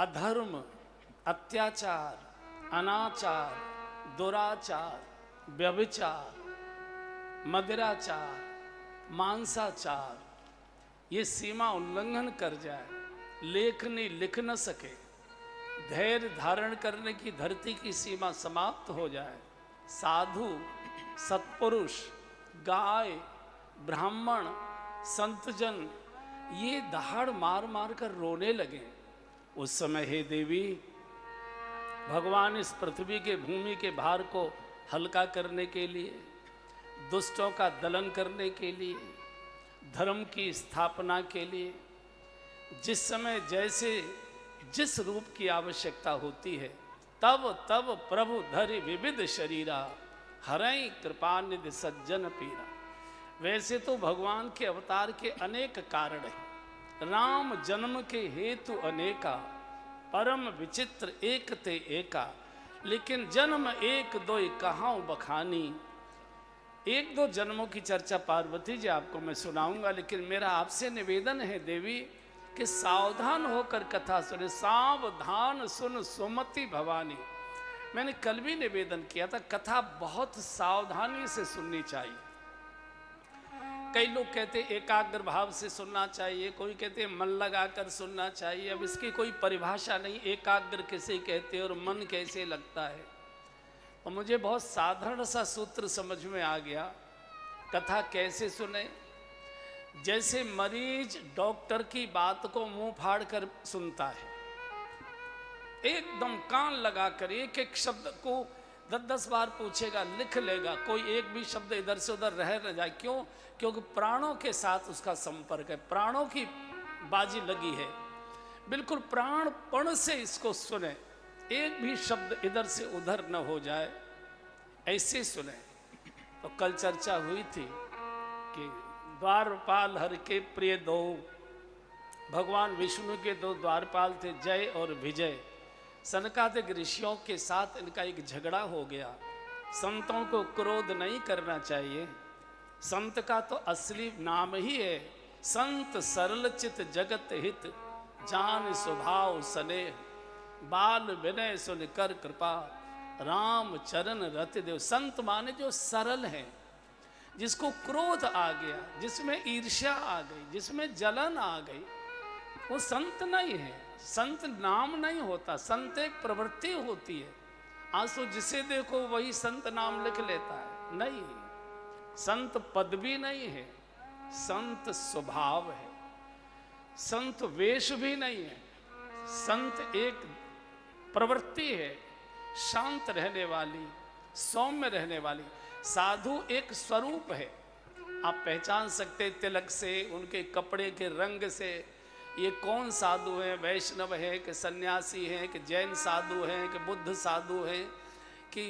अधर्म, अत्याचार, अनाचार, दुराचार, व्यभिचार, मदिराचार, मांसाचार, ये सीमा उल्लंघन कर जाए, लेखनी लिख न सके, धैर्य धारण करने की धरती की सीमा समाप्त हो जाए, साधु, सत्पुरुष, गाय, ब्राह्मण, संतजन ये दहाड़ मार मार कर रोने लगे, उस समय हे देवी भगवान इस पृथ्वी के भूमि के भार को हल्का करने के लिए, दुष्टों का दलन करने के लिए, धर्म की स्थापना के लिए, जिस समय जैसे जिस रूप की आवश्यकता होती है तब तब प्रभु धरि विविध शरीरा, हरई कृपा निधि सज्जन पीरा। वैसे तो भगवान के अवतार के अनेक कारण हैं, राम जन्म के हेतु अनेका, परम विचित्र एक ते एका, लेकिन जन्म एक दो कहाऊं बखानी। एक दो जन्मों की चर्चा पार्वती जी आपको मैं सुनाऊंगा, लेकिन मेरा आपसे निवेदन है देवी कि सावधान होकर कथा सुने, सावधान सुन सुमति भवानी। मैंने कल भी निवेदन किया था, कथा बहुत सावधानी से सुननी चाहिए। कई लोग कहते एकाग्र भाव से सुनना चाहिए, कोई कहते मन लगाकर सुनना चाहिए। अब इसकी कोई परिभाषा नहीं, एकाग्र किसे कहते और मन कैसे लगता है। और मुझे बहुत साधारण सा सूत्र समझ में आ गया, कथा कैसे सुने। जैसे मरीज डॉक्टर की बात को मुंह फाड़ कर सुनता है, एकदम कान लगाकर एक एक शब्द को 10-10 बार पूछेगा, लिख लेगा, कोई एक भी शब्द इधर से उधर रह न जाए। क्यों? क्योंकि प्राणों के साथ उसका संपर्क है, प्राणों की बाजी लगी है, बिल्कुल प्राणपण से इसको सुने, एक भी शब्द इधर से उधर न हो जाए, ऐसे सुने। तो कल चर्चा हुई थी कि द्वारपाल हर के प्रिय दो, भगवान विष्णु के दो द्वारपाल थे, जय और विजय। सनकादिक ऋषियों के साथ इनका एक झगड़ा हो गया। संतों को क्रोध नहीं करना चाहिए, संत का तो असली नाम ही है संत, सरल चित जगत हित, जान स्वभाव स्नेह, बाल विनय सुन कर कृपा, राम चरण रति देव। संत माने जो सरल है, जिसको क्रोध आ गया, जिसमें ईर्ष्या आ गई, जिसमें जलन आ गई, वो संत नहीं है। संत नाम नहीं होता, संत एक प्रवृत्ति होती है। आज तो जिसे देखो वही संत नाम लिख लेता है, नहीं, संत पदवी नहीं है, संत स्वभाव है, संत वेश भी नहीं है, संत एक प्रवृत्ति है, शांत रहने वाली, सौम्य रहने वाली। साधु एक स्वरूप है, आप पहचान सकते तिलक से, उनके कपड़े के रंग से, ये कौन साधु हैं, वैष्णव है कि सन्यासी हैं कि जैन साधु हैं कि बुद्ध साधु हैं कि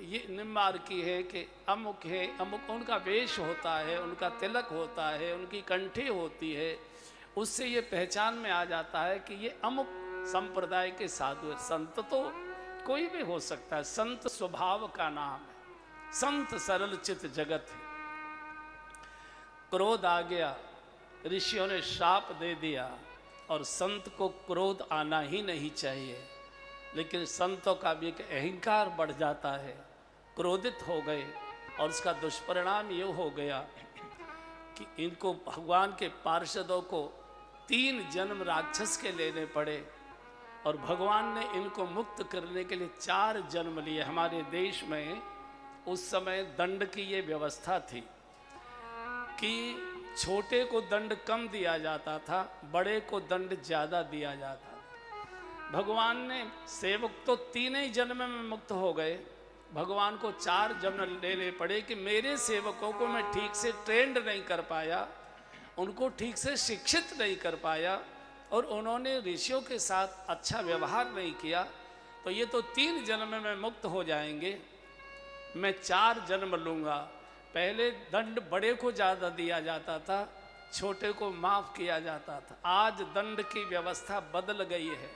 ये निम्बार्की है कि अमुक है, अमुक उनका वेश होता है, उनका तिलक होता है, उनकी कंठी होती है, उससे ये पहचान में आ जाता है कि ये अमुक संप्रदाय के साधु है। संत तो कोई भी हो सकता है, संत स्वभाव का नाम है, संत सरल चित जगत है। क्रोध आ गया, ऋषियों ने शाप दे दिया, और संत को क्रोध आना ही नहीं चाहिए, लेकिन संतों का भी एक अहंकार बढ़ जाता है, क्रोधित हो गए, और उसका दुष्परिणाम ये हो गया कि इनको भगवान के पार्षदों को 3 जन्म राक्षस के लेने पड़े, और भगवान ने इनको मुक्त करने के लिए 4 जन्म लिए। हमारे देश में उस समय दंड की ये व्यवस्था थी कि छोटे को दंड कम दिया जाता था, बड़े को दंड ज़्यादा दिया जाता था। भगवान ने, सेवक तो 3 ही जन्म में मुक्त हो गए, भगवान को 4 जन्म लेने पड़े कि मेरे सेवकों को मैं ठीक से ट्रेंड नहीं कर पाया, उनको ठीक से शिक्षित नहीं कर पाया, और उन्होंने ऋषियों के साथ अच्छा व्यवहार नहीं किया, तो ये तो 3 जन्म में मुक्त हो जाएंगे, मैं 4 जन्म लूँगा। पहले दंड बड़े को ज़्यादा दिया जाता था, छोटे को माफ़ किया जाता था। आज दंड की व्यवस्था बदल गई है,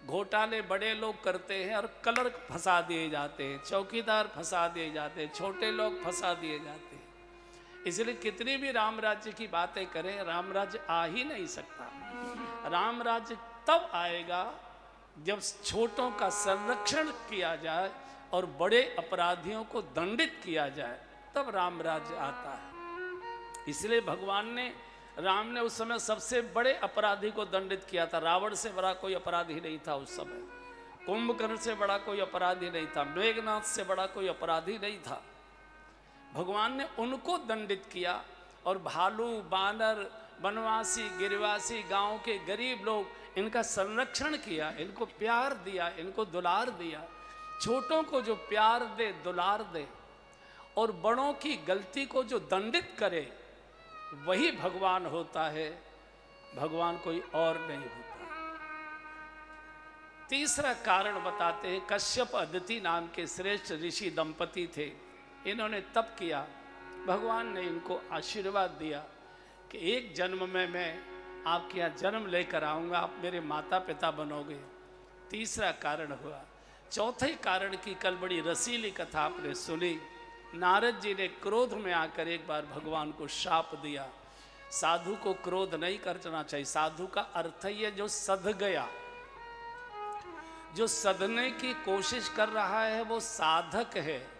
घोटाले बड़े लोग करते हैं और क्लर्क फंसा दिए जाते हैं, चौकीदार फंसा दिए जाते हैं, छोटे लोग फंसा दिए जाते हैं। इसलिए कितनी भी राम राज्य की बातें करें, राम राज्य आ ही नहीं सकता। राम राज्य तब आएगा जब छोटों का संरक्षण किया जाए और बड़े अपराधियों को दंडित किया जाए, तब राम राज्य आता है। इसलिए भगवान ने, राम ने उस समय सबसे बड़े अपराधी को दंडित किया था। रावण से बड़ा कोई अपराधी नहीं था उस समय, कुंभकर्ण से बड़ा कोई अपराधी नहीं था, मेघनाथ से बड़ा कोई अपराधी नहीं था। भगवान ने उनको दंडित किया और भालू, बानर, वनवासी, गिरिवासी, गांव के गरीब लोग, इनका संरक्षण किया, इनको प्यार दिया, इनको दुलार दिया। छोटों को जो प्यार दे, दुलार दे, और बड़ों की गलती को जो दंडित करे, वही भगवान होता है। भगवान कोई और नहीं होता। तीसरा कारण बताते हैं, कश्यप अदिति नाम के श्रेष्ठ ऋषि दंपति थे। इन्होंने तप किया, भगवान ने इनको आशीर्वाद दिया कि एक जन्म में मैं आपके यहाँ जन्म लेकर आऊँगा, आप मेरे माता पिता बनोगे। तीसरा कारण हुआ। चौथे कारण की कल बड़ी रसीली कथा आपने सुनी। नारद जी ने क्रोध में आकर एक बार भगवान को शाप दिया। साधु को क्रोध नहीं करना चाहिए। साधु का अर्थ ही है जो सध गया, जो सधने की कोशिश कर रहा है वो साधक है,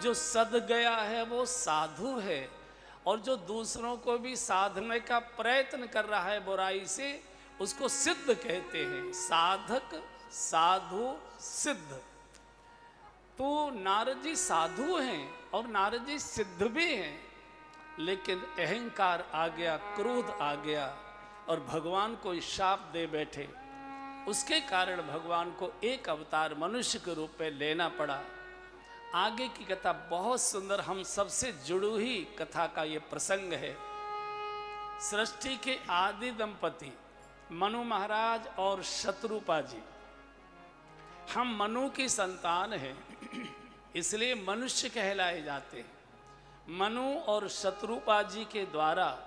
जो सध गया है वो साधु है, और जो दूसरों को भी साधने का प्रयत्न कर रहा है बुराई से, उसको सिद्ध कहते हैं। साधक, साधु, सिद्ध। तो नारद जी साधु हैं और नारद जी सिद्ध भी हैं, लेकिन अहंकार आ गया, क्रोध आ गया और भगवान को शाप दे बैठे। उसके कारण भगवान को एक अवतार मनुष्य के रूप में लेना पड़ा। आगे की कथा बहुत सुंदर, हम सबसे जुड़ी हुई कथा का ये प्रसंग है। सृष्टि के आदि दंपति मनु महाराज और शत्रुपा जी। हम मनु की संतान हैं, इसलिए मनुष्य कहलाए जाते हैं। मनु और शत्रुपा जी के द्वारा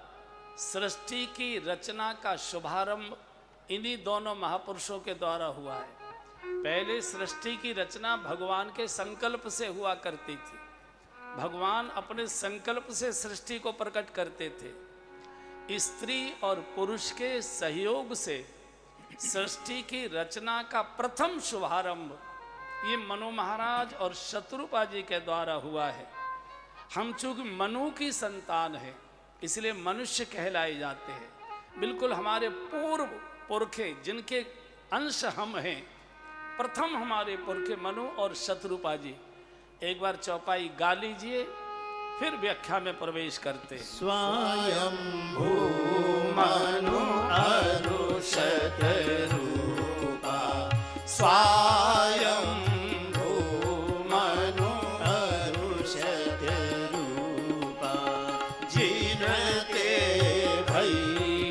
सृष्टि की रचना का शुभारंभ इन्हीं दोनों महापुरुषों के द्वारा हुआ है। पहले सृष्टि की रचना भगवान के संकल्प से हुआ करती थी। भगवान अपने संकल्प से सृष्टि को प्रकट करते थे। स्त्री और पुरुष के सहयोग से सृष्टि की रचना का प्रथम शुभारंभ ये मनु महाराज और शत्रुपा जी के द्वारा हुआ है। हम चूंकि मनु की संतान है, इसलिए मनुष्य कहलाए जाते हैं। बिल्कुल हमारे पूर्व पुरखे जिनके अंश हम हैं, प्रथम हमारे पुरखे मनु और शत्रुपा जी। एक बार चौपाई गा लीजिए, फिर व्याख्या में प्रवेश करते हैं। स्वयंभू मनु अरु शतरूपा, स्वयंभू मनु अरु शतरूपा, जिनते भई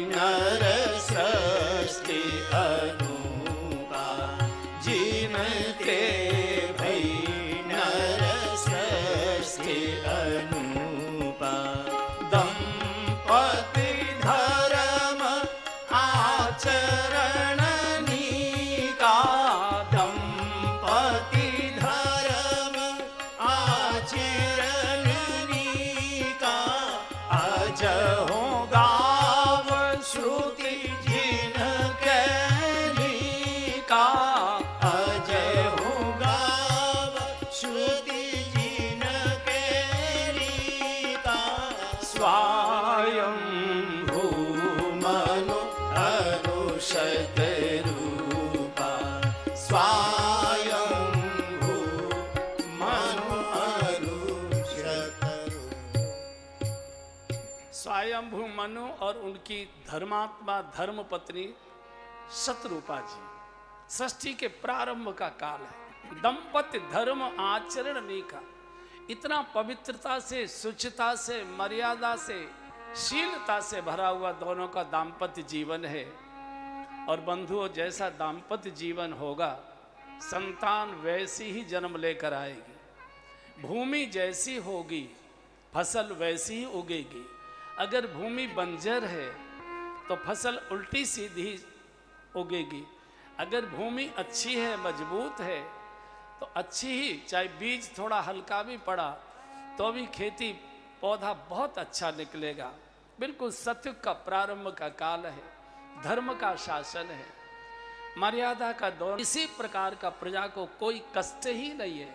नर सृष्टि अनूपा, जिनते भई नर सृष्टि अनूपा, दंपति धर्म आचरण नीका, दंपति धर्म आचरण नीका, अजहु गाव श्रुति जिनके नीका, अजहु गाव श्रुति जिनके नीका, स्वयंभू मनु अरु शतरूपा, स्वयंभू मनु अरु शतरूपा। स्वयंभू मनु और उनकी धर्मात्मा धर्म पत्नी शत्रुपा जी। सृष्टि के प्रारंभ का काल है। दंपति धर्म आचरण नीका, इतना पवित्रता से, शुचिता से, मर्यादा से, शीलता से भरा हुआ दोनों का दाम्पत्य जीवन है। और बंधुओं, जैसा दाम्पत्य जीवन होगा, संतान वैसी ही जन्म लेकर आएगी। भूमि जैसी होगी, फसल वैसी ही उगेगी। अगर भूमि बंजर है तो फसल उल्टी सीधी उगेगी। अगर भूमि अच्छी है, मजबूत है, तो अच्छी ही, चाहे बीज थोड़ा हल्का भी पड़ा तो भी खेती पौधा बहुत अच्छा निकलेगा। बिल्कुल सत्युग का प्रारंभ का काल है, धर्म का शासन है। मर्यादा का दौर, इसी प्रकार का प्रजा को कोई कष्ट ही नहीं है,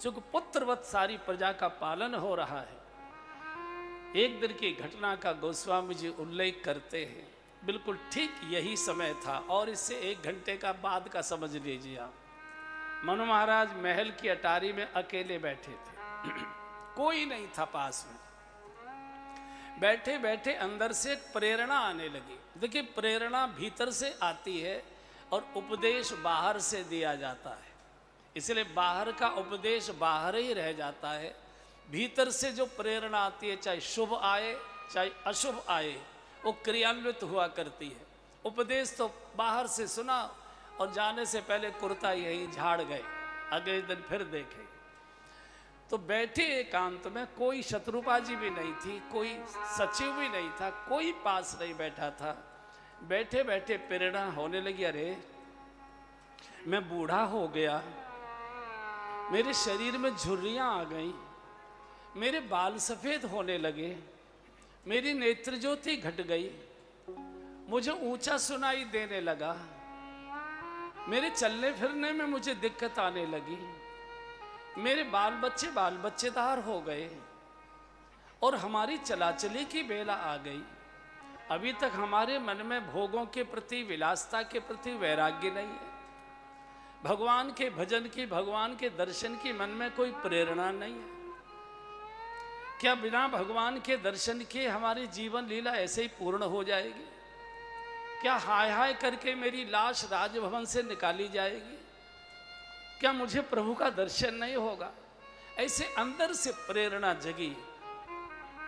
चूंकि पुत्रवत सारी प्रजा का पालन हो रहा है। एक दिन की घटना का गोस्वामी जी उल्लेख करते हैं, बिल्कुल ठीक यही समय था और इससे 1 घंटे का बाद का समझ लीजिए आप। मनु महाराज महल की अटारी में अकेले बैठे थे कोई नहीं था पास में। बैठे बैठे अंदर से एक प्रेरणा आने लगी। देखिए, प्रेरणा भीतर से आती है और उपदेश बाहर से दिया जाता है, इसलिए बाहर का उपदेश बाहर ही रह जाता है। भीतर से जो प्रेरणा आती है, चाहे शुभ आए चाहे अशुभ आए, वो क्रियान्वित हुआ करती है। उपदेश तो बाहर से सुना और जाने से पहले कुर्ता यही झाड़ गए, अगले दिन फिर देखे। तो बैठे एकांत में, कोई शत्रुपा जी भी नहीं थी, कोई सचिव भी नहीं था, कोई पास नहीं बैठा था। बैठे बैठे प्रेरणा होने लगी, अरे मैं बूढ़ा हो गया, मेरे शरीर में झुर्रियां आ गई, मेरे बाल सफेद होने लगे, मेरी नेत्र ज्योति घट गई, मुझे ऊंचा सुनाई देने लगा, मेरे चलने फिरने में मुझे दिक्कत आने लगी, मेरे बाल बच्चेदार हो गए और हमारी चलाचली की बेला आ गई। अभी तक हमारे मन में भोगों के प्रति, विलासता के प्रति वैराग्य नहीं है, भगवान के भजन की, भगवान के दर्शन की मन में कोई प्रेरणा नहीं है। क्या बिना भगवान के दर्शन के हमारी जीवन लीला ऐसे ही पूर्ण हो जाएगी? क्या हाय हाय करके मेरी लाश राजभवन से निकाली जाएगी? क्या मुझे प्रभु का दर्शन नहीं होगा? ऐसे अंदर से प्रेरणा जगी,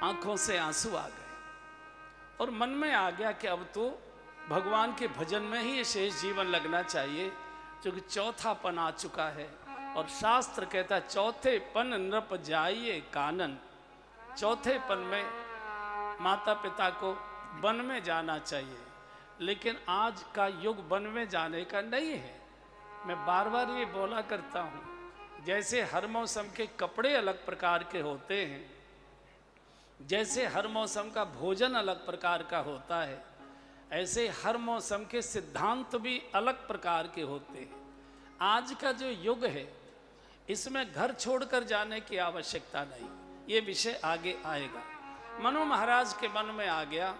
आंखों से आंसू आ गए और मन में आ गया कि अब तो भगवान के भजन में ही शेष जीवन लगना चाहिए, क्योंकि चौथापन आ चुका है। और शास्त्र कहता है, चौथे पन नृप जाइए कानन। चौथे पन में माता पिता को वन में जाना चाहिए, लेकिन आज का युग वन में जाने का नहीं है। मैं बार बार ये बोला करता हूँ, जैसे हर मौसम के कपड़े अलग प्रकार के होते हैं, जैसे हर मौसम का भोजन अलग प्रकार का होता है, ऐसे हर मौसम के सिद्धांत भी अलग प्रकार के होते हैं। आज का जो युग है, इसमें घर छोड़कर जाने की आवश्यकता नहीं, ये विषय आगे आएगा। मनु महाराज के मन में आ गया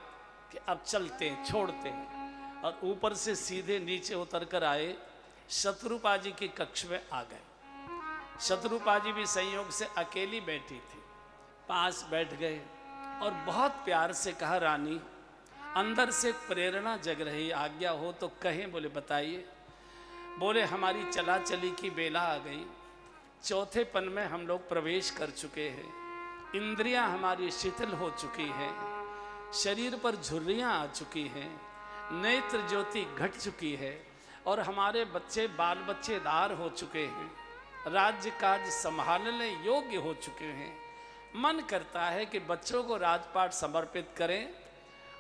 कि अब चलते हैं, छोड़ते हैं, और ऊपर से सीधे नीचे उतर कर आए, शत्रुपा जी के कक्ष में आ गए। शत्रुपा जी भी संयोग से अकेली बैठी थी, पास बैठ गए और बहुत प्यार से कहा, रानी अंदर से प्रेरणा जग रही, आज्ञा हो तो कहें। बोले बताइए। बोले हमारी चला चली की बेला आ गई, चौथे पन में हम लोग प्रवेश कर चुके हैं, इंद्रियां हमारी शिथिल हो चुकी हैं, शरीर पर झुर्रियां आ चुकी हैं, नेत्र ज्योति घट चुकी है और हमारे बच्चे बाल बच्चेदार हो चुके हैं, राज्य काज संभालने योग्य हो चुके हैं। मन करता है कि बच्चों को राजपाट समर्पित करें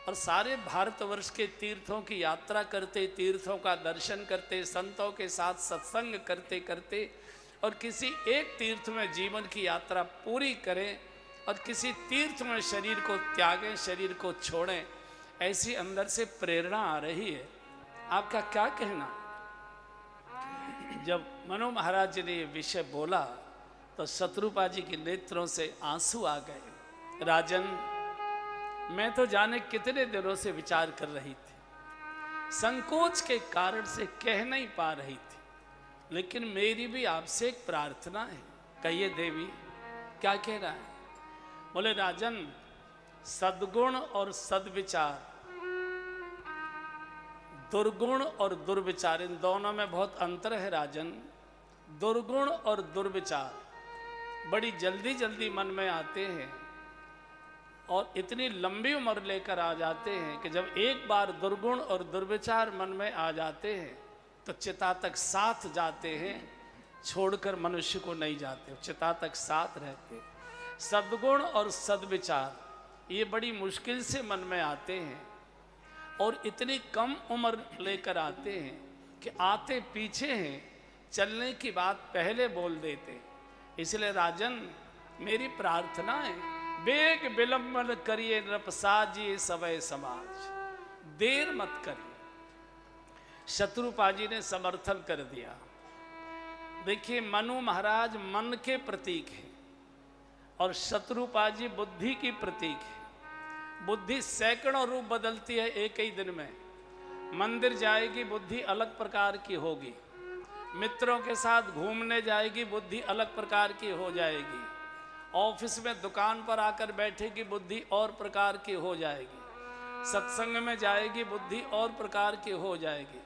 और सारे भारतवर्ष के तीर्थों की यात्रा करते, तीर्थों का दर्शन करते, संतों के साथ सत्संग करते करते और किसी एक तीर्थ में जीवन की यात्रा पूरी करें और किसी तीर्थ में शरीर को त्यागें, शरीर को छोड़ें। ऐसी अंदर से प्रेरणा आ रही है। आपका क्या कहना? जब मनु महाराज जी ने ये विषय बोला तो शत्रुपा जी के नेत्रों से आंसू आ गए। राजन, मैं तो जाने कितने दिनों से विचार कर रही थी, संकोच के कारण से कह नहीं पा रही थी, लेकिन मेरी भी आपसे एक प्रार्थना है। कहिए देवी, क्या कहना है? बोले राजन, सद्गुण और सद्विचार, दुर्गुण और दुर्विचार, इन दोनों में बहुत अंतर है राजन। दुर्गुण और दुर्विचार बड़ी जल्दी जल्दी मन में आते हैं और इतनी लंबी उम्र लेकर आ जाते हैं कि जब एक बार दुर्गुण और दुर्विचार मन में आ जाते हैं तो चिता तक साथ जाते हैं, छोड़कर मनुष्य को नहीं जाते, चिता तक साथ रहते। सद्गुण और सद्विचार ये बड़ी मुश्किल से मन में आते हैं और इतनी कम उम्र लेकर आते हैं कि आते पीछे हैं, चलने की बात पहले बोल देते। इसलिए राजन, मेरी प्रार्थना है, बेग विलंबन करिए नृप साजिए सवै समाज, देर मत करिए। शत्रुपा जी ने समर्थन कर दिया। देखिए, मनु महाराज मन के प्रतीक है और शत्रुपा जी बुद्धि की प्रतीक है। बुद्धि सैकड़ों रूप बदलती है एक ही दिन में। मंदिर जाएगी, बुद्धि अलग प्रकार की होगी। मित्रों के साथ घूमने जाएगी, बुद्धि अलग प्रकार की हो जाएगी। ऑफिस में दुकान पर आकर बैठेगी, बुद्धि और प्रकार की हो जाएगी। सत्संग में जाएगी, बुद्धि और प्रकार की हो जाएगी।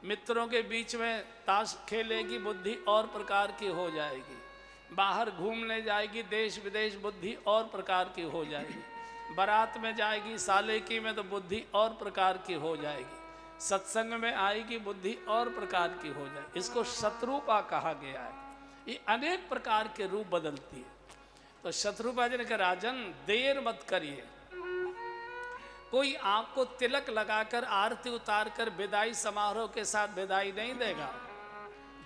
मित्रों के बीच में ताश खेलेगी, बुद्धि और प्रकार की हो जाएगी। बाहर घूमने जाएगी, देश विदेश, बुद्धि और प्रकार की हो जाएगी। बारात में जाएगी, सालेकी में, तो बुद्धि और प्रकार की हो जाएगी। सत्संग में आएगी, बुद्धि और प्रकार की हो जाएगी। इसको शत्रुपा कहा गया है। ये अनेक प्रकार के रूप बदलती है। तो शत्रुपा जी ने कहा, राजन देर मत करिए। कोई आपको तिलक लगाकर आरती उतार कर विदाई समारोह के साथ विदाई नहीं देगा।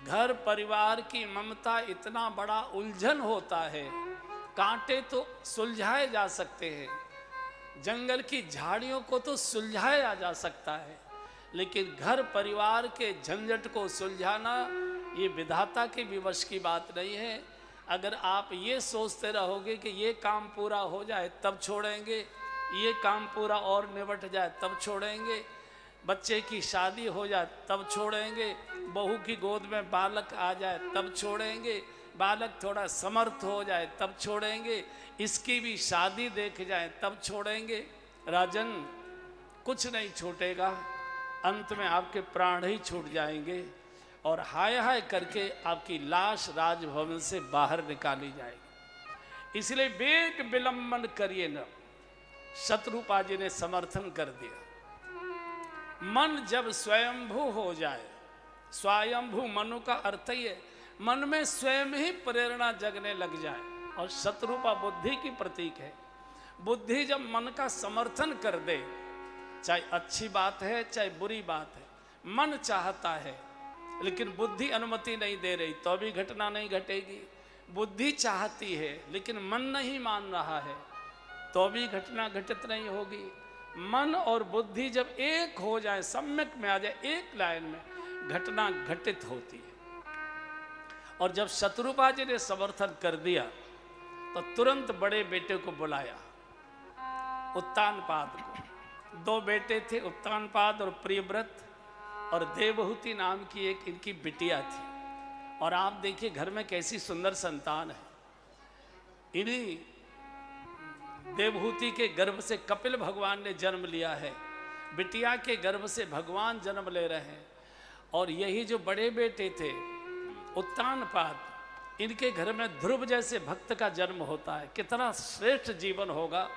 घर परिवार की ममता इतना बड़ा उलझन होता है। कांटे तो सुलझाए जा सकते हैं, जंगल की झाड़ियों को तो सुलझाया जा सकता है, लेकिन घर परिवार के झंझट को सुलझाना ये विधाता के विवश की बात नहीं है। अगर आप ये सोचते रहोगे कि ये काम पूरा हो जाए तब छोड़ेंगे, ये काम पूरा और निबट जाए तब छोड़ेंगे, बच्चे की शादी हो जाए तब छोड़ेंगे, बहू की गोद में बालक आ जाए तब छोड़ेंगे, बालक थोड़ा समर्थ हो जाए तब छोड़ेंगे, इसकी भी शादी देख जाए तब छोड़ेंगे, राजन कुछ नहीं छूटेगा। अंत में आपके प्राण ही छूट जाएंगे और हाय हाय करके आपकी लाश राजभवन से बाहर निकाली जाएगी। इसलिए वेग विलंबन करिए न। शत्रुपा जी ने समर्थन कर दिया। मन जब स्वयंभू हो जाए, स्वयंभू मनु का अर्थ ही है मन में स्वयं ही प्रेरणा जगने लग जाए, और शत्रुपा बुद्धि की प्रतीक है। बुद्धि जब मन का समर्थन कर दे, चाहे अच्छी बात है चाहे बुरी बात है, मन चाहता है लेकिन बुद्धि अनुमति नहीं दे रही तो भी घटना नहीं घटेगी। बुद्धि चाहती है लेकिन मन नहीं मान रहा है तो भी घटना घटित नहीं होगी। मन और बुद्धि जब एक हो जाए, सम्यक में आ जाए, एक लाइन में, घटना घटित होती है। और जब शत्रुपा जी ने समर्थन कर दिया तो तुरंत बड़े बेटे को बुलाया, उत्तानपाद को। 2 बेटे थे, उत्तानपाद और प्रियव्रत, और देवहूति नाम की एक इनकी बिटिया थी। और आप देखिए घर में कैसी सुंदर संतान है। इन्हीं देवहूति के गर्भ से कपिल भगवान ने जन्म लिया है, बिटिया के गर्भ से भगवान जन्म ले रहे हैं। और यही जो बड़े बेटे थे उत्तानपाद, इनके घर में ध्रुव जैसे भक्त का जन्म होता है। कितना श्रेष्ठ जीवन होगा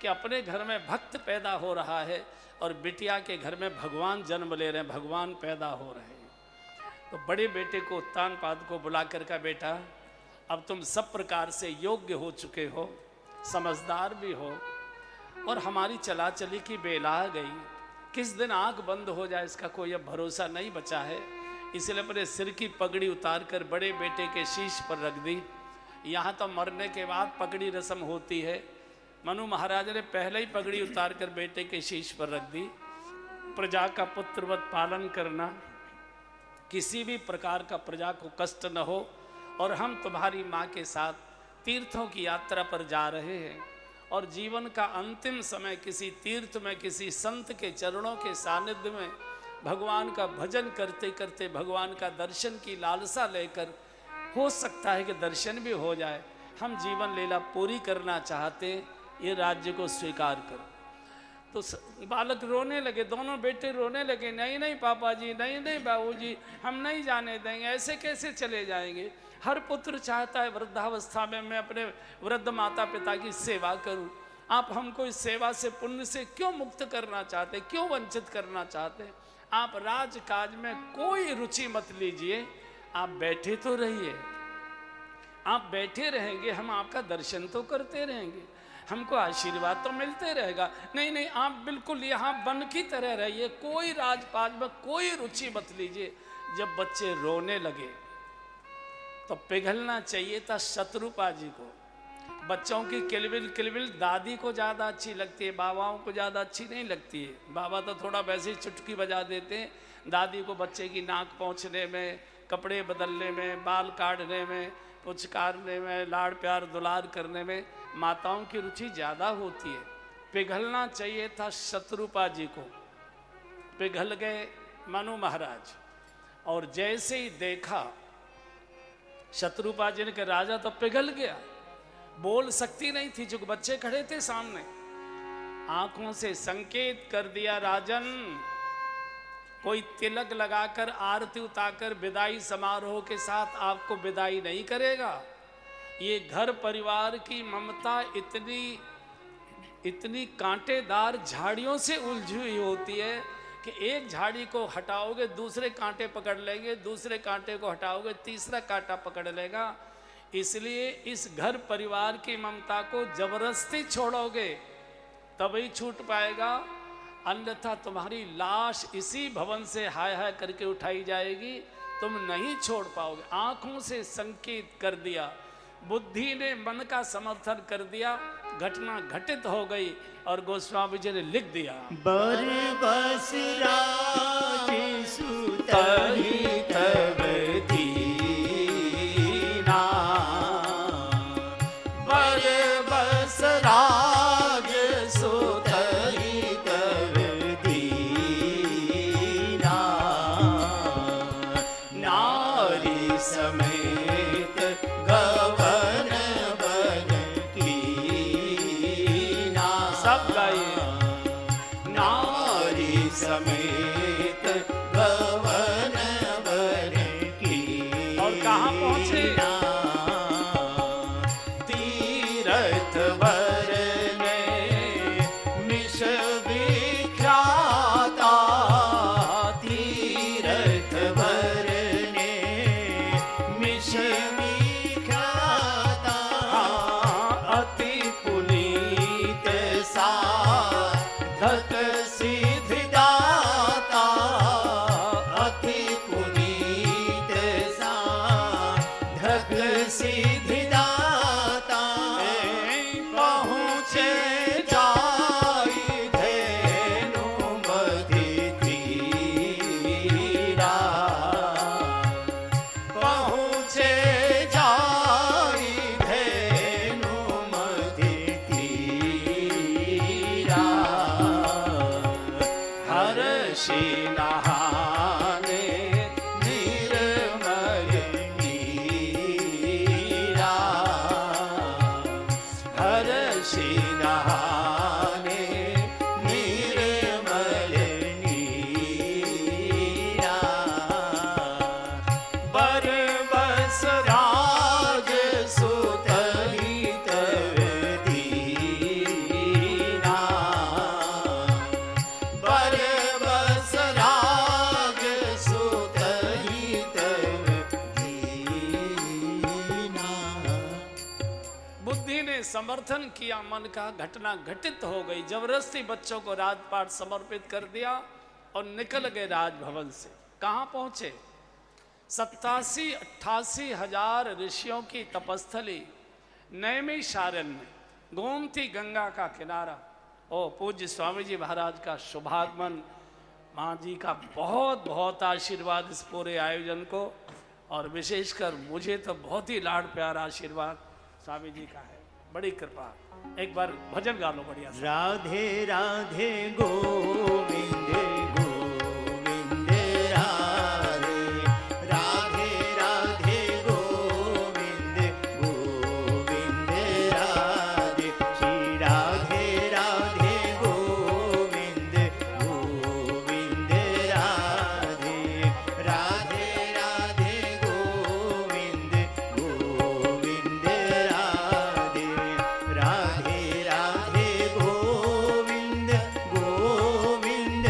कि अपने घर में भक्त पैदा हो रहा है और बिटिया के घर में भगवान जन्म ले रहे हैं, भगवान पैदा हो रहे हैं। तो बड़े बेटे को उत्तानपाद को बुलाकर का, बेटा अब तुम सब प्रकार से योग्य हो चुके हो, समझदार भी हो, और हमारी चला चली की बेला आ गई। किस दिन आँख बंद हो जाए इसका कोई अब भरोसा नहीं बचा है। इसलिए अपने सिर की पगड़ी उतार कर बड़े बेटे के शीश पर रख दी। यहाँ तो मरने के बाद पगड़ी रस्म होती है, मनु महाराज ने पहले ही पगड़ी उतार कर बेटे के शीश पर रख दी। प्रजा का पुत्रवत पालन करना, किसी भी प्रकार का प्रजा को कष्ट न हो, और हम तुम्हारी माँ के साथ तीर्थों की यात्रा पर जा रहे हैं, और जीवन का अंतिम समय किसी तीर्थ में, किसी संत के चरणों के सानिध्य में भगवान का भजन करते करते भगवान का दर्शन की लालसा लेकर, हो सकता है कि दर्शन भी हो जाए, हम जीवन लीला पूरी करना चाहते, ये राज्य को स्वीकार करो। तो बालक रोने लगे, दोनों बेटे रोने लगे, नहीं नहीं पापा जी, नहीं नहीं बाबूजी, हम नहीं जाने देंगे, ऐसे कैसे चले जाएंगे। हर पुत्र चाहता है वृद्धावस्था में मैं अपने वृद्ध माता पिता की सेवा करूं। आप हमको इस सेवा से, पुण्य से क्यों मुक्त करना चाहते, क्यों वंचित करना चाहते। आप राजकाज में कोई रुचि मत लीजिए, आप बैठे तो रहिए, आप बैठे रहेंगे, हम आपका दर्शन तो करते रहेंगे, हमको आशीर्वाद तो मिलते रहेगा। नहीं नहीं, आप बिल्कुल यहाँ बन की तरह रहिए, कोई राजपाल में कोई रुचि मत लीजिए। जब बच्चे रोने लगे तो पिघलना चाहिए था शत्रुपा जी को। बच्चों की किलबिल दादी को ज़्यादा अच्छी लगती है, बाबाओं को ज़्यादा अच्छी नहीं लगती है। बाबा तो थोड़ा वैसे ही चुटकी बजा देते हैं, दादी को बच्चे की नाक पोंछने में, कपड़े बदलने में, बाल काटने में, पुचकारने में, लाड़ प्यार दुलार करने में माताओं की रुचि ज़्यादा होती है। पिघलना चाहिए था शत्रुपा जी को, पिघल गए मनु महाराज। और जैसे ही देखा शत्रुपा जी ने कि राजा तो पिघल गया, बोल सकती नहीं थी क्योंकि बच्चे खड़े थे सामने। आंखों से संकेत कर दिया, राजन कोई तिलक लगाकर आरती उतारकर विदाई समारोह के साथ आपको विदाई नहीं करेगा। ये घर परिवार की ममता इतनी कांटेदार झाड़ियों से उलझी हुई होती है कि एक झाड़ी को हटाओगे दूसरे कांटे पकड़ लेंगे, दूसरे कांटे को हटाओगे तीसरा कांटा पकड़ लेगा। इसलिए इस घर परिवार की ममता को जबरदस्ती छोड़ोगे तभी छूट पाएगा, अन्यथा तुम्हारी लाश इसी भवन से हाय हाय करके उठाई जाएगी, तुम नहीं छोड़ पाओगे। आंखों से संकेत कर दिया, बुद्धि ने मन का समर्थन कर दिया, घटना घटित हो गई और गोस्वामी जी ने लिख दिया, बर बस राज सुतहि तब दीना, बर बस राज सुतहि तब दीना, नारी समेत गवन बन कीना। सब गाइए, नारी समेत गवन बन की। और कहाँ पहुँचे? तीरथ वरने मिश विख्याता, तीरथ वरने मिश विख्याता, अति पुनीत साधक सिद्धिदाता, अति पुनीत साधक सिद्धिदाता, पहुँचे जाई धेनु मधि तीरा, पहुँचे जाई धेनु मधि तीरा, हर्षि नहाने निर्मल नीरा, हर्षि नहाने निर्मल नीरा, बर बस राज सुतहि तब दीना, बर बस राज सुतहि तब दीना। बुद्धि ने समर्थन किया, मन का घटना घटित हो गई। जबरदस्ती बच्चों को राजपाट समर्पित कर दिया और निकल गए राजभवन से। कहाँ पहुँचे? 87-88 हजार ऋषियों की तपस्थली नैमिषारण्य, गोमती गंगा का किनारा। ओ पूज्य स्वामी जी महाराज का शुभागमन, माँ जी का बहुत बहुत आशीर्वाद इस पूरे आयोजन को, और विशेषकर मुझे तो बहुत ही लाड़ प्यार आशीर्वाद स्वामी जी का है, बड़ी कृपा। एक बार भजन गा लो बढ़िया सा। राधे राधे गोविंद गोविंद राधे, राधे राधे गोविंद गोविंद राधे, श्री राधे राधे गोविंद गोविंद राधे, राधे राधे गोविंद गोविंद राधे, राधे राधे गोविंद गोविंद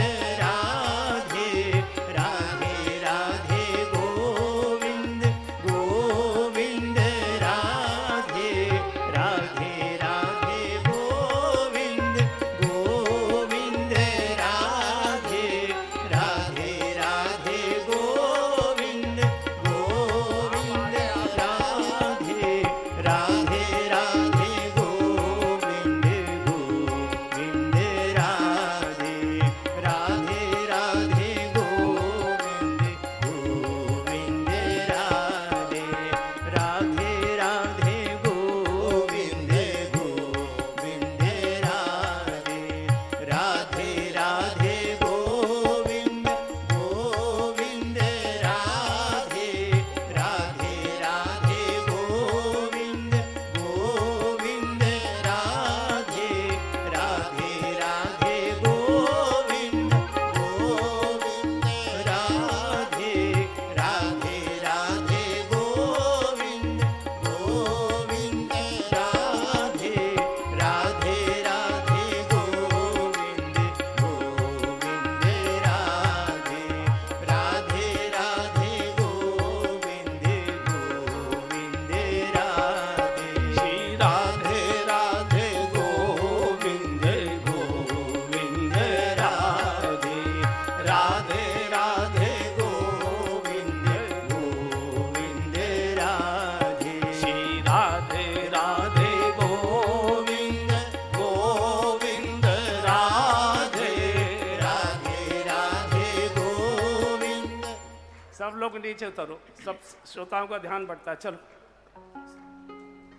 आप लोग नीचे उतरो, सब श्रोताओं का ध्यान बढ़ता है। चलो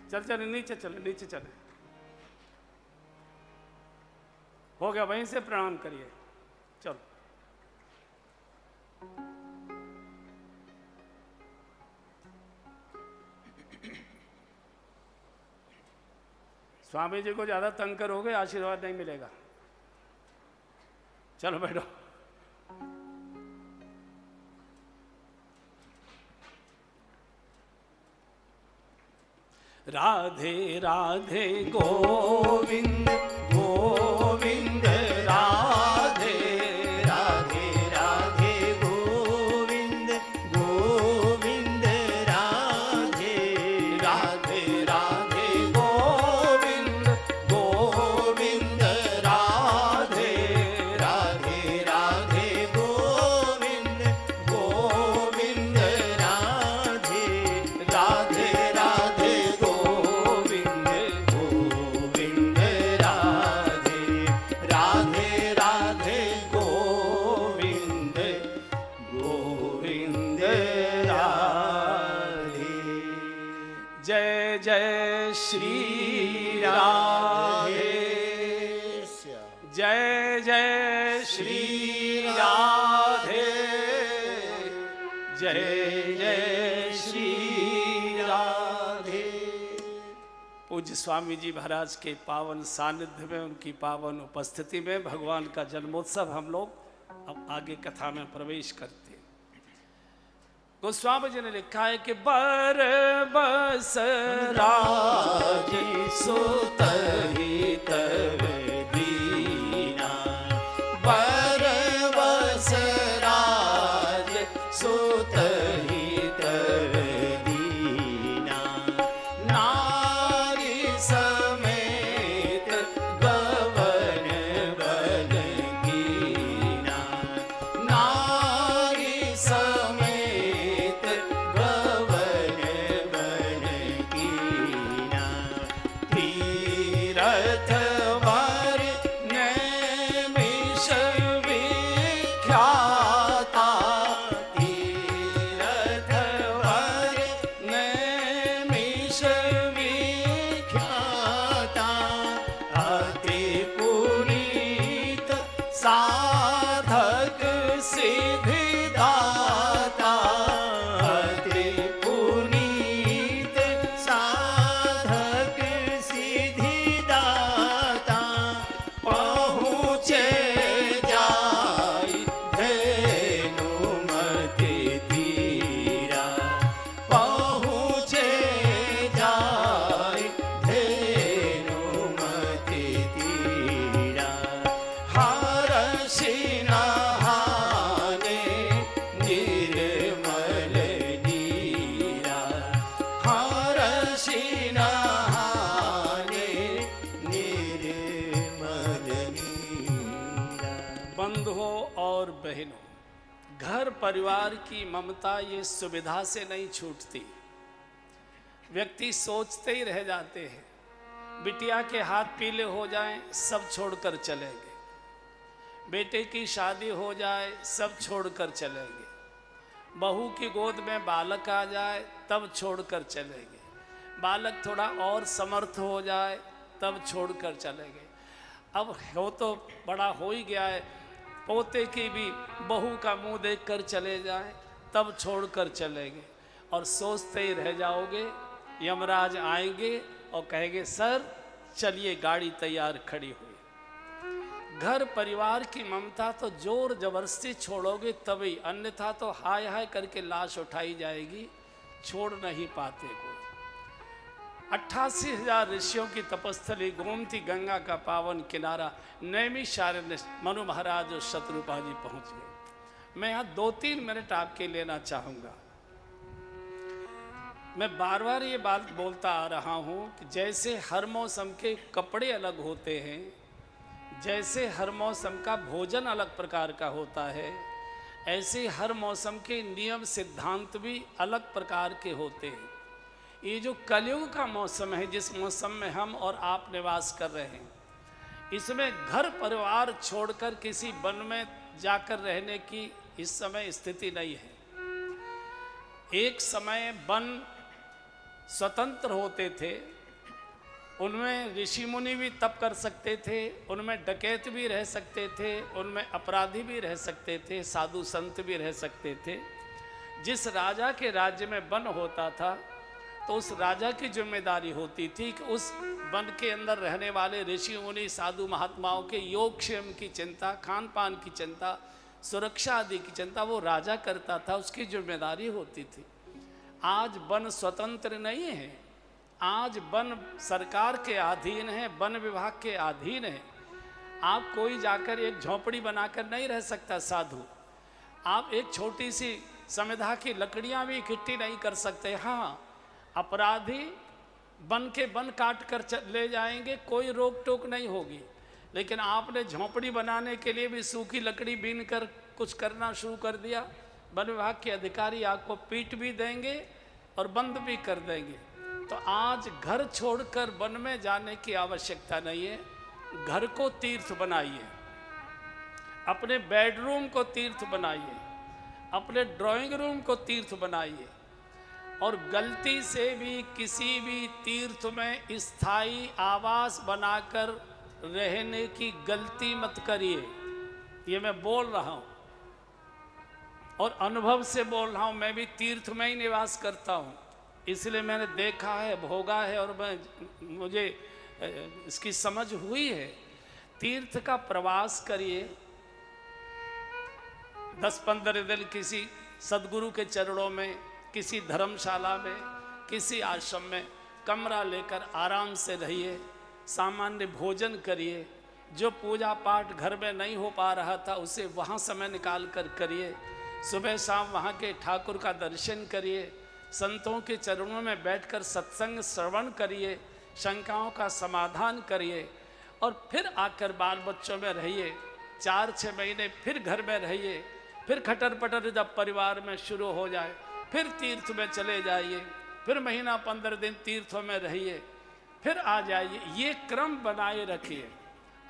चल चले नीचे, चले नीचे चले। हो गया, वहीं से प्रणाम करिए। चलो स्वामी जी को ज्यादा तंग करोगे आशीर्वाद नहीं मिलेगा। चलो बैठो। राधे राधे गोविंद गोविंद राधे राधे राधे गोविंद गोविंद राधे राधे राधे गोविंद गोविंद राधे राधे राधे गोविंद गोविंद राधे राधे राधे गोविंद गोविंद राधे राधे राधे गोविंद गोविंद राधे। जय जय श्री राधे, जय जय श्री राधे, जय जय श्री राधे। पूज्य स्वामी जी महाराज के पावन सानिध्य में, उनकी पावन उपस्थिति में भगवान का जन्मोत्सव हम लोग अब आगे कथा में प्रवेश करते हैं। गोस्वामी जी ने लिखा है कि बर बस राज सुत हित दीना, बर बस राज सुत हित दीना नारी समेत गवन बन कीना, नारी समेत गवन बन कीना, तीरथ वर नैमिष विख्याता, तीरथ वर नैमिष विख्याता, अति पुनीत साधक सिद्धिदाता, अति पुनीत साधक सिद्धिदाता पहुँचे जाई धेनुमति तीरा, पहुँचे जाई धेनुमति तीरा, हर्षि नहाने निर्मल नीरा, हर्षि नहाने निर्मल नीरा। बंधुओं और बहनों, घर परिवार की ममता ये सुविधा से नहीं छूटती। व्यक्ति सोचते ही रह जाते हैं, बिटिया के हाथ पीले हो जाएं सब छोड़कर चलेंगे, बेटे की शादी हो जाए सब छोड़कर चलेंगे, बहू की गोद में बालक आ जाए तब छोड़कर चलेंगे, बालक थोड़ा और समर्थ हो जाए तब छोड़कर चलेंगे। अब हो तो बड़ा हो ही गया है, पोते की भी बहू का मुंह देखकर चले जाएं तब छोड़कर चलेंगे, और सोचते ही रह जाओगे। यमराज आएंगे और कहेंगे सर चलिए गाड़ी तैयार खड़ी हुई। घर परिवार की ममता तो जोर जबरदस्ती छोड़ोगे तभी, अन्यथा तो हाय हाय करके लाश उठाई जाएगी, छोड़ नहीं पाते कोई। 88,000 ऋषियों की तपस्थली गोमती गंगा का पावन किनारा नैमिषारण्य मनु महाराज और शत्रुपा जी पहुंच गए। मैं यहाँ 2-3 मिनट आपके लेना चाहूँगा। मैं बार बार ये बात बोलता आ रहा हूँ कि जैसे हर मौसम के कपड़े अलग होते हैं, जैसे हर मौसम का भोजन अलग प्रकार का होता है, ऐसे हर मौसम के नियम सिद्धांत भी अलग प्रकार के होते हैं। ये जो कलयुग का मौसम है, जिस मौसम में हम और आप निवास कर रहे हैं, इसमें घर परिवार छोड़कर किसी वन में जाकर रहने की इस समय स्थिति नहीं है। एक समय वन स्वतंत्र होते थे, उनमें ऋषि मुनि भी तप कर सकते थे, उनमें डकैत भी रह सकते थे, उनमें अपराधी भी रह सकते थे, साधु संत भी रह सकते थे। जिस राजा के राज्य में वन होता था तो उस राजा की जिम्मेदारी होती थी कि उस वन के अंदर रहने वाले ऋषि मुनि साधु महात्माओं के योगक्षेम की चिंता, खान पान की चिंता, सुरक्षा आदि की चिंता वो राजा करता था, उसकी जिम्मेदारी होती थी। आज वन स्वतंत्र नहीं है, आज वन सरकार के अधीन है, वन विभाग के अधीन है। आप कोई जाकर एक झोपड़ी बनाकर नहीं रह सकता साधु, आप एक छोटी सी संविधा की लकड़ियां भी इकट्ठी नहीं कर सकते। हाँ, अपराधी वन के वन काट कर ले जाएंगे, कोई रोक टोक नहीं होगी, लेकिन आपने झोपड़ी बनाने के लिए भी सूखी लकड़ी बीन कर कुछ करना शुरू कर दिया, वन विभाग के अधिकारी आपको पीट भी देंगे और बंद भी कर देंगे। तो आज घर छोड़कर वन में जाने की आवश्यकता नहीं है। घर को तीर्थ बनाइए, अपने बेडरूम को तीर्थ बनाइए, अपने ड्राइंग रूम को तीर्थ बनाइए, और गलती से भी किसी भी तीर्थ में स्थायी आवास बनाकर रहने की गलती मत करिए। ये मैं बोल रहा हूँ और अनुभव से बोल रहा हूँ, मैं भी तीर्थ में ही निवास करता हूँ, इसलिए मैंने देखा है, भोगा है और मुझे इसकी समझ हुई है। तीर्थ का प्रवास करिए, 10-15 दिन किसी सदगुरु के चरणों में, किसी धर्मशाला में, किसी आश्रम में कमरा लेकर आराम से रहिए, सामान्य भोजन करिए, जो पूजा पाठ घर में नहीं हो पा रहा था उसे वहाँ समय निकाल कर करिए, सुबह शाम वहाँ के ठाकुर का दर्शन करिए, संतों के चरणों में बैठकर सत्संग श्रवण करिए, शंकाओं का समाधान करिए, और फिर आकर बाल बच्चों में रहिए। 4-6 महीने फिर घर में रहिए, फिर खटर पटर जब परिवार में शुरू हो जाए फिर तीर्थ में चले जाइए, फिर महीना 15 दिन तीर्थों में रहिए, फिर आ जाइए। ये क्रम बनाए रखिए।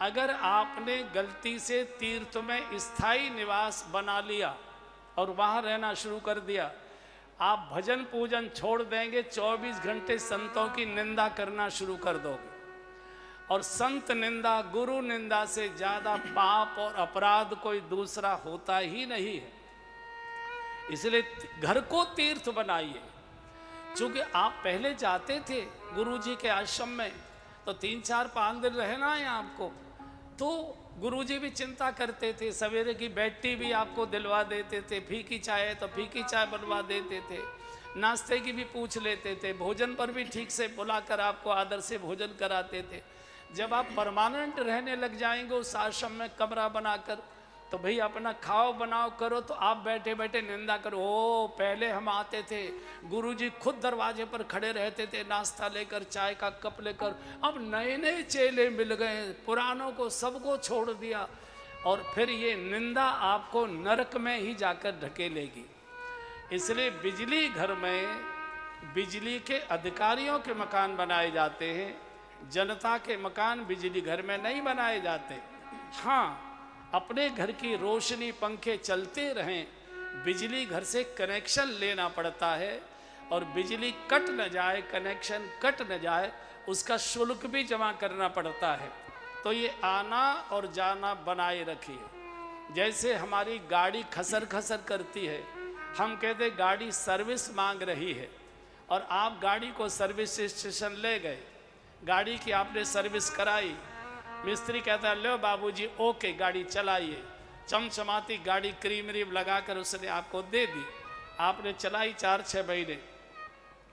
अगर आपने गलती से तीर्थ में स्थायी निवास बना लिया और वहाँ रहना शुरू कर दिया, आप भजन पूजन छोड़ देंगे, 24 घंटे संतों की निंदा करना शुरू कर दोगे, और संत निंदा, गुरु निंदा से ज़्यादा पाप और अपराध कोई दूसरा होता ही नहीं है। इसलिए घर को तीर्थ बनाइए। चूँकि आप पहले जाते थे गुरु जी के आश्रम में, तो 3-4-5 दिन रहना है आपको, तो गुरुजी भी चिंता करते थे, सवेरे की बेड टी भी आपको दिलवा देते थे, फीकी चाय है तो फीकी चाय बनवा देते थे, नाश्ते की भी पूछ लेते थे, भोजन पर भी ठीक से बुलाकर आपको आदर से भोजन कराते थे। जब आप परमानेंट रहने लग जाएंगे उस आश्रम में कमरा बनाकर, तो भाई अपना खाओ बनाओ करो, तो आप बैठे बैठे निंदा करो, ओ पहले हम आते थे गुरुजी खुद दरवाजे पर खड़े रहते थे नाश्ता लेकर, चाय का कप लेकर, अब नए नए चेले मिल गए, पुरानों को सबको छोड़ दिया, और फिर ये निंदा आपको नरक में ही जाकर ढकेलेगी। इसलिए बिजली घर में बिजली के अधिकारियों के मकान बनाए जाते हैं, जनता के मकान बिजली घर में नहीं बनाए जाते। हाँ, अपने घर की रोशनी पंखे चलते रहें, बिजली घर से कनेक्शन लेना पड़ता है, और बिजली कट न जाए, कनेक्शन कट न जाए, उसका शुल्क भी जमा करना पड़ता है। तो ये आना और जाना बनाए रखिए। जैसे हमारी गाड़ी खसर खसर करती है, हम कहते गाड़ी सर्विस मांग रही है, और आप गाड़ी को सर्विस स्टेशन ले गए, गाड़ी की आपने सर्विस कराई, मिस्त्री कहता है लो बाबूजी ओके गाड़ी चलाइए, चमचमाती गाड़ी क्रीम व्रीम लगाकर उसने आपको दे दी, आपने चलाई 4-6 महीने,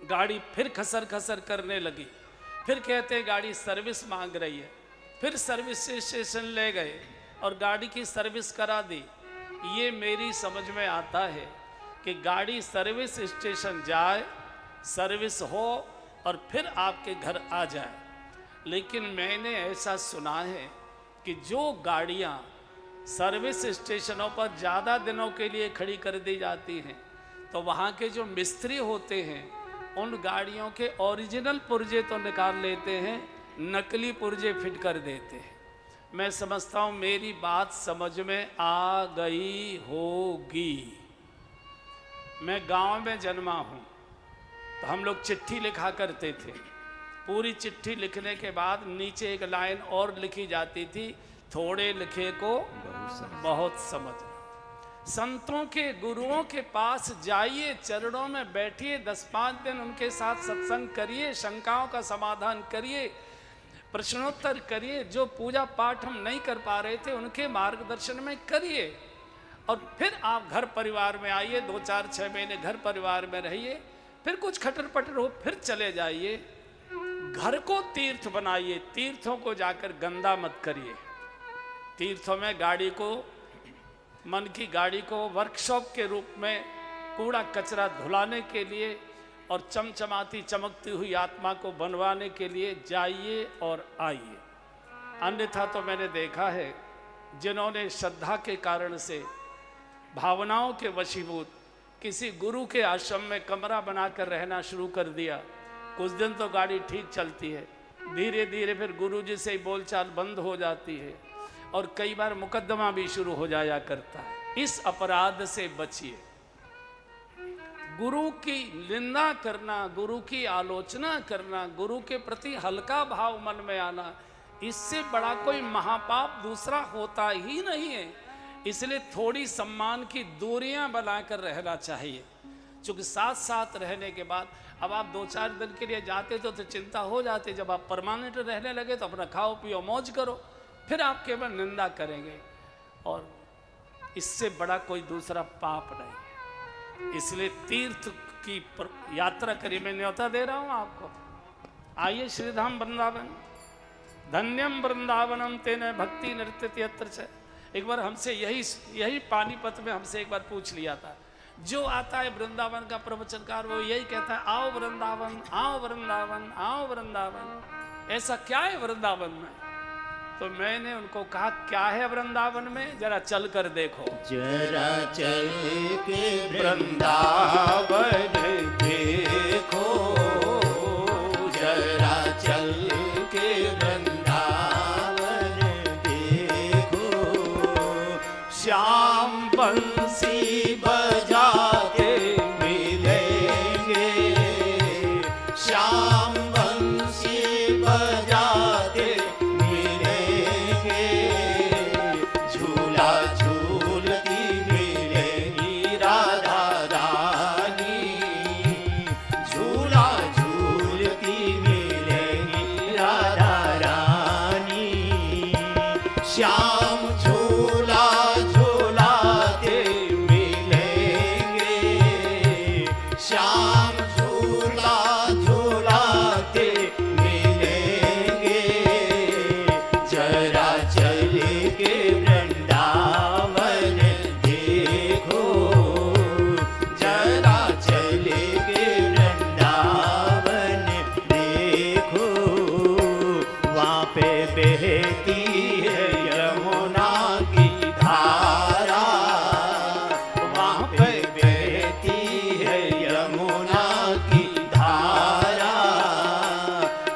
गाड़ी फिर खसर खसर करने लगी, फिर कहते हैं गाड़ी सर्विस मांग रही है, फिर सर्विस स्टेशन ले गए और गाड़ी की सर्विस करा दी। ये मेरी समझ में आता है कि गाड़ी सर्विस स्टेशन जाए, सर्विस हो और फिर आपके घर आ जाए। लेकिन मैंने ऐसा सुना है कि जो गाड़ियाँ सर्विस स्टेशनों पर ज़्यादा दिनों के लिए खड़ी कर दी जाती हैं, तो वहाँ के जो मिस्त्री होते हैं उन गाड़ियों के ओरिजिनल पुर्जे तो निकाल लेते हैं, नकली पुर्जे फिट कर देते हैं। मैं समझता हूँ मेरी बात समझ में आ गई होगी। मैं गांव में जन्मा हूं, तो हम लोग चिट्ठी लिखा करते थे। पूरी चिट्ठी लिखने के बाद नीचे एक लाइन और लिखी जाती थी, थोड़े लिखे को बहुत समझना। संतों के गुरुओं के पास जाइए, चरणों में बैठिए, 10-5 दिन उनके साथ सत्संग करिए, शंकाओं का समाधान करिए, प्रश्नोत्तर करिए। जो पूजा पाठ हम नहीं कर पा रहे थे उनके मार्गदर्शन में करिए, और फिर आप घर परिवार में आइए। 2-4-6 महीने घर परिवार में रहिए, फिर कुछ खटर पटर हो फिर चले जाइए। घर को तीर्थ बनाइए, तीर्थों को जाकर गंदा मत करिए। तीर्थों में गाड़ी को, मन की गाड़ी को वर्कशॉप के रूप में कूड़ा कचरा धुलाने के लिए और चमचमाती चमकती हुई आत्मा को बनवाने के लिए जाइए और आइए। अन्यथा तो मैंने देखा है, जिन्होंने श्रद्धा के कारण से भावनाओं के वशीभूत किसी गुरु के आश्रम में कमरा बनाकर रहना शुरू कर दिया। कुछ दिन तो गाड़ी ठीक चलती है, धीरे धीरे फिर गुरुजी से ही बोलचाल बंद हो जाती है, और कई बार मुकदमा भी शुरू हो जाया करता है। इस अपराध से बचिए। गुरु की निंदा करना, गुरु की आलोचना करना, गुरु के प्रति हल्का भाव मन में आना, इससे बड़ा कोई महापाप दूसरा होता ही नहीं है। इसलिए थोड़ी सम्मान की दूरियां बनाकर रहना चाहिए। चूंकि साथ साथ रहने के बाद, अब आप 2-4 दिन के लिए जाते तो चिंता हो जाती, जब आप परमानेंट रहने लगे तो अपना खाओ पियो मौज करो, फिर आप केवल निंदा करेंगे, और इससे बड़ा कोई दूसरा पाप नहीं। इसलिए तीर्थ की यात्रा करिए। मैं न्योता दे रहा हूं आपको, आइए श्रीधाम वृंदावन, धन्यम वृंदावनम तेने भक्ति नृत्य यत्र च। एक बार हमसे यही पानीपत में हमसे एक बार पूछ लिया था। जो आता है वृंदावन का प्रवचनकार वो यही कहता है, आओ वृंदावन, आओ वृंदावन, आओ वृंदावन। ऐसा क्या है वृंदावन में? तो मैंने उनको कहा, क्या है वृंदावन में, जरा चल कर देखो। जरा चल के वृंदावन देखो, जरा चल के वृंदावन देखो। श्याम बंसी बजाते मिलेंगे, श्याम बंसी बजाते मिलेंगे। झूला झूलती मिलेगी राधा रानी, झूला झूलती मिलेगी राधा रानी। श्याम झूला झूलाते मिलेंगे, श्याम झूला झूलाते मिलेंगे। जरा चल के वृंदावन देखो, जरा चल के वृंदावन देखो। वहाँ पे बहती है यमुना की धारा, वहाँ पे बहती है यमुना की धारा।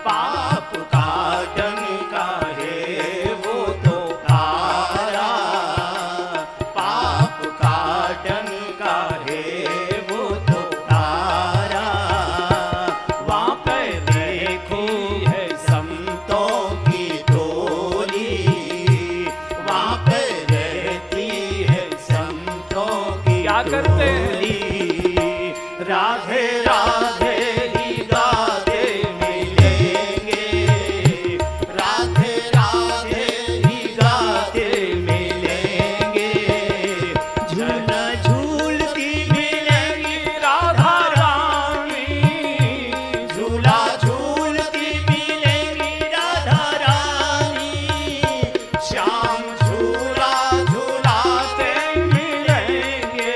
पाप काटन का है वो तो तारा, पाप काटन का है वो तो तारा। वहाँ पे देखो है संतों की टोली, वहाँ पे रहती है संतों की क्या करते हैं? टोली। राधे राधे ही गाते मिलेंगे, राधे राधे ही गाते मिलेंगे। झूला झूलती मिलेगी राधा रानी, झूला झूलती मिलेगी राधा रानी। श्याम झूला झूलाते मिलेंगे,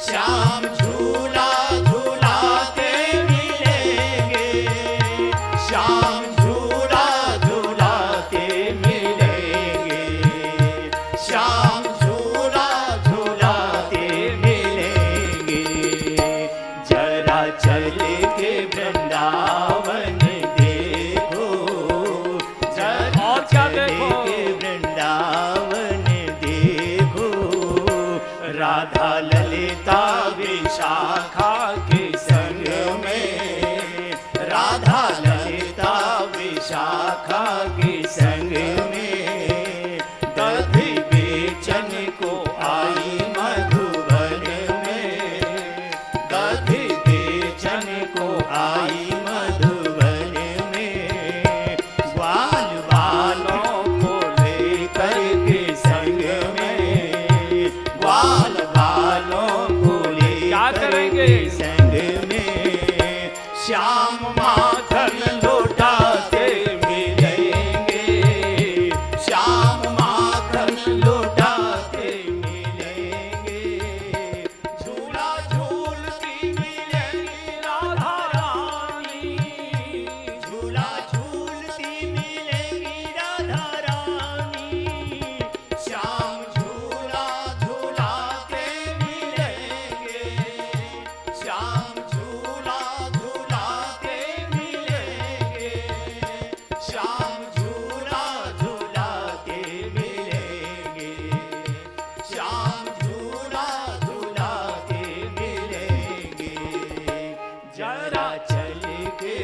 श्याम झूला झूला विशाखा के संग में, राधा ललिता विशाखा के संग में, दधि बेचन को आई मधुबन में, दधि बेचन को आई मधुबन में, ग्वाल बालों को लेकर के संग में, ग्वाल बालों को क्या लेकर करेंगे? के संग में, श्याम माखन लौटाते मिलेंगे, श्याम माखन लौटाते मिलेंगे, झूला झूलती मिलेगी राधा रानी, झूला झूलती मिलेगी राधा रानी, श्याम झूला झूलाते मिलेंगे, श्याम झूला झूलाते मिलेंगे, श्याम झूला झूलाते मिलेंगे, श्याम झूला झूलाते मिलेंगे, जरा चल के